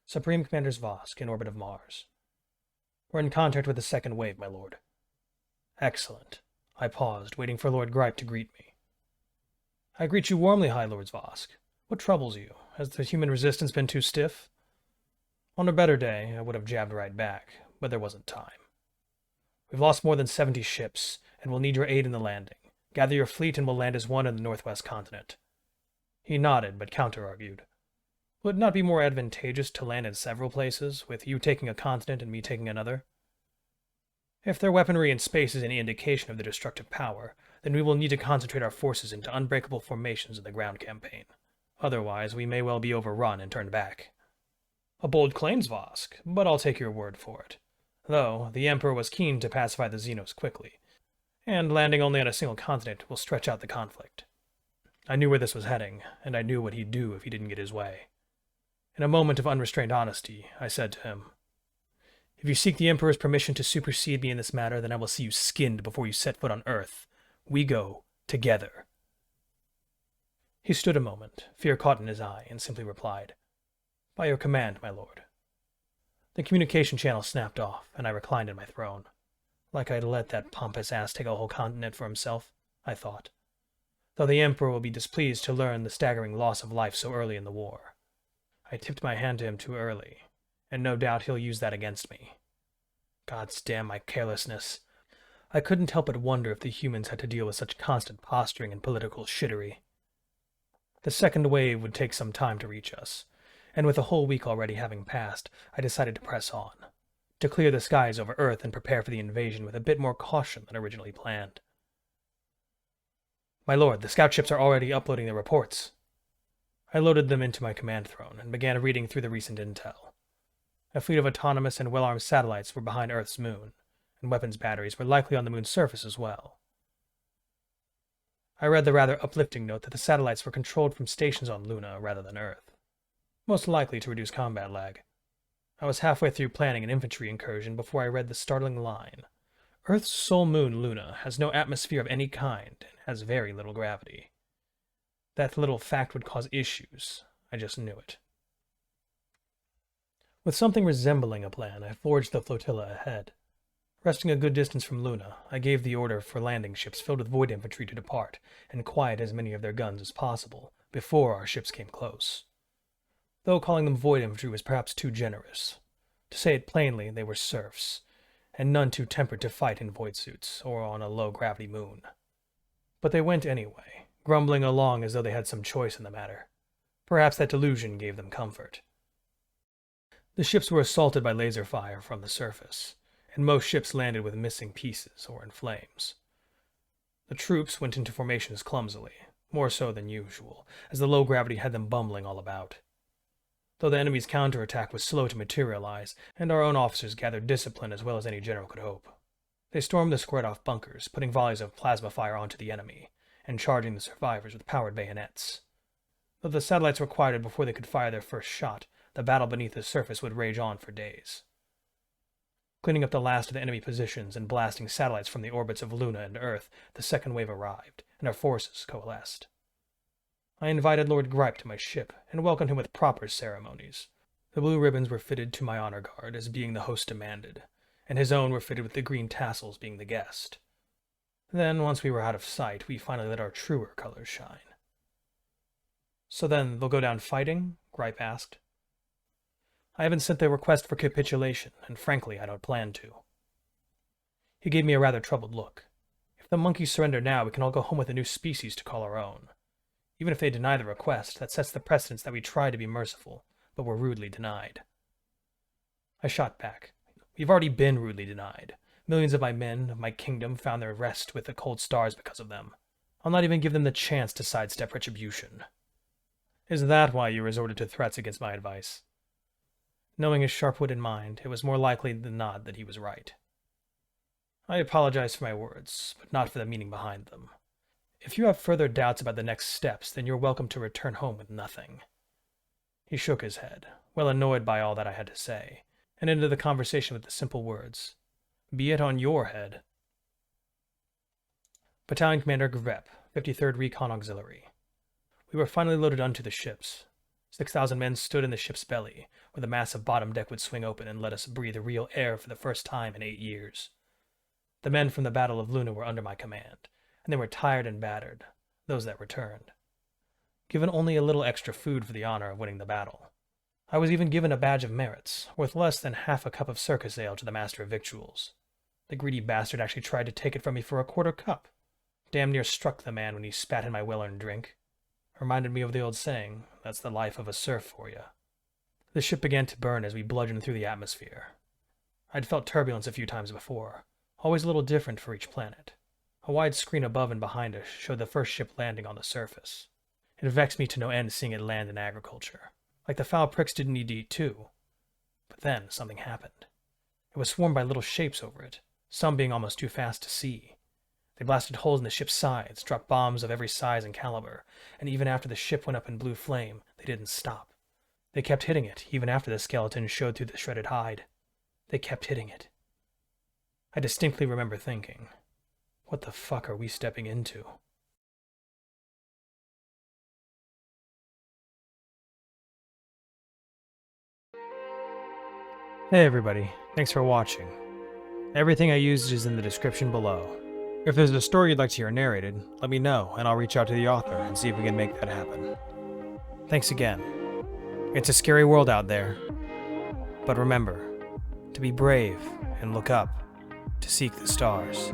Supreme Commander's Vosk, in orbit of Mars. We're in contact with the second wave, my lord. Excellent. I paused, waiting for Lord Gripe to greet me. I greet you warmly, High Lords Vosk. What troubles you? Has the human resistance been too stiff? On a better day, I would have jabbed right back, but there wasn't time. We've lost more than 70 ships, and we'll need your aid in the landing. Gather your fleet and we'll land as one in the northwest continent. He nodded, but counter-argued. Would it not be more advantageous to land in several places, with you taking a continent and me taking another? If their weaponry in space is any indication of their destructive power, then we will need to concentrate our forces into unbreakable formations in the ground campaign. Otherwise, we may well be overrun and turned back. A bold claim, Vosk, but I'll take your word for it. Though, the Emperor was keen to pacify the Xenos quickly, and landing only on a single continent will stretch out the conflict. I knew where this was heading, and I knew what he'd do if he didn't get his way. In a moment of unrestrained honesty, I said to him, "If you seek the Emperor's permission to supersede me in this matter, then I will see you skinned before you set foot on Earth. We go together." He stood a moment, fear caught in his eye, and simply replied, "By your command, my lord." The communication channel snapped off, and I reclined in my throne. Like I'd let that pompous ass take a whole continent for himself, I thought. Though the Emperor will be displeased to learn the staggering loss of life so early in the war. I tipped my hand to him too early, and no doubt he'll use that against me. God's damn my carelessness. I couldn't help but wonder if the humans had to deal with such constant posturing and political shittery. The second wave would take some time to reach us, and with a whole week already having passed, I decided to press on, to clear the skies over Earth and prepare for the invasion with a bit more caution than originally planned. My lord, the scout ships are already uploading their reports. I loaded them into my command throne and began reading through the recent intel. A fleet of autonomous and well-armed satellites were behind Earth's moon, and weapons batteries were likely on the moon's surface as well. I read the rather uplifting note that the satellites were controlled from stations on Luna rather than Earth, most likely to reduce combat lag. I was halfway through planning an infantry incursion before I read the startling line. Earth's sole moon, Luna, has no atmosphere of any kind and has very little gravity. That little fact would cause issues. I just knew it. With something resembling a plan, I forged the flotilla ahead. Resting a good distance from Luna, I gave the order for landing ships filled with void infantry to depart and quiet as many of their guns as possible before our ships came close. Though calling them void infantry was perhaps too generous. To say it plainly, they were serfs, and none too tempered to fight in void suits or on a low-gravity moon. But they went anyway, grumbling along as though they had some choice in the matter. Perhaps that delusion gave them comfort. The ships were assaulted by laser fire from the surface, and most ships landed with missing pieces or in flames. The troops went into formations clumsily, more so than usual, as the low gravity had them bumbling all about. Though the enemy's counterattack was slow to materialize, and our own officers gathered discipline as well as any general could hope. They stormed the squared-off bunkers, putting volleys of plasma fire onto the enemy, and charging the survivors with powered bayonets. Though the satellites were quieted before they could fire their first shot, the battle beneath the surface would rage on for days. Cleaning up the last of the enemy positions and blasting satellites from the orbits of Luna and Earth, the second wave arrived, and our forces coalesced. I invited Lord Gripe to my ship, and welcomed him with proper ceremonies. The blue ribbons were fitted to my honor guard as being the host demanded, and his own were fitted with the green tassels being the guest. Then, once we were out of sight, we finally let our truer colors shine. "So then, they'll go down fighting?" Gripe asked. "I haven't sent their request for capitulation, and frankly, I don't plan to." He gave me a rather troubled look. "If the monkeys surrender now, we can all go home with a new species to call our own. Even if they deny the request, that sets the precedence that we tried to be merciful, but were rudely denied." I shot back. "We've already been rudely denied. Millions of my men, of my kingdom, found their rest with the cold stars because of them. I'll not even give them the chance to sidestep retribution." "Is that why you resorted to threats against my advice?" Knowing his sharp-witted mind, it was more likely than not that he was right. "I apologize for my words, but not for the meaning behind them. If you have further doubts about the next steps, then you're welcome to return home with nothing." He shook his head, well annoyed by all that I had to say, and ended the conversation with the simple words, "Be it on your head." Battalion Commander Grep, 53rd Recon Auxiliary. We were finally loaded onto the ships. 6,000 men stood in the ship's belly, where the massive bottom deck would swing open and let us breathe real air for the first time in 8 years. The men from the Battle of Luna were under my command, and they were tired and battered, those that returned. Given only a little extra food for the honor of winning the battle. I was even given a badge of merits, worth less than half a cup of circus ale to the master of victuals. The greedy bastard actually tried to take it from me for a quarter cup. Damn near struck the man when he spat in my well-earned drink. Reminded me of the old saying, that's the life of a serf for you. The ship began to burn as we bludgeoned through the atmosphere. I'd felt turbulence a few times before, always a little different for each planet. A wide screen above and behind us showed the first ship landing on the surface. It vexed me to no end seeing it land in agriculture. Like the foul pricks didn't need to eat too. But then something happened. It was swarmed by little shapes over it, some being almost too fast to see. They blasted holes in the ship's sides, dropped bombs of every size and caliber, and even after the ship went up in blue flame, they didn't stop. They kept hitting it, even after the skeleton showed through the shredded hide. They kept hitting it. I distinctly remember thinking, what the fuck are we stepping into? Hey everybody, thanks for watching. Everything I used is in the description below. If there's a story you'd like to hear narrated, let me know and I'll reach out to the author and see if we can make that happen. Thanks again. It's a scary world out there. But remember, to be brave and look up, to seek the stars.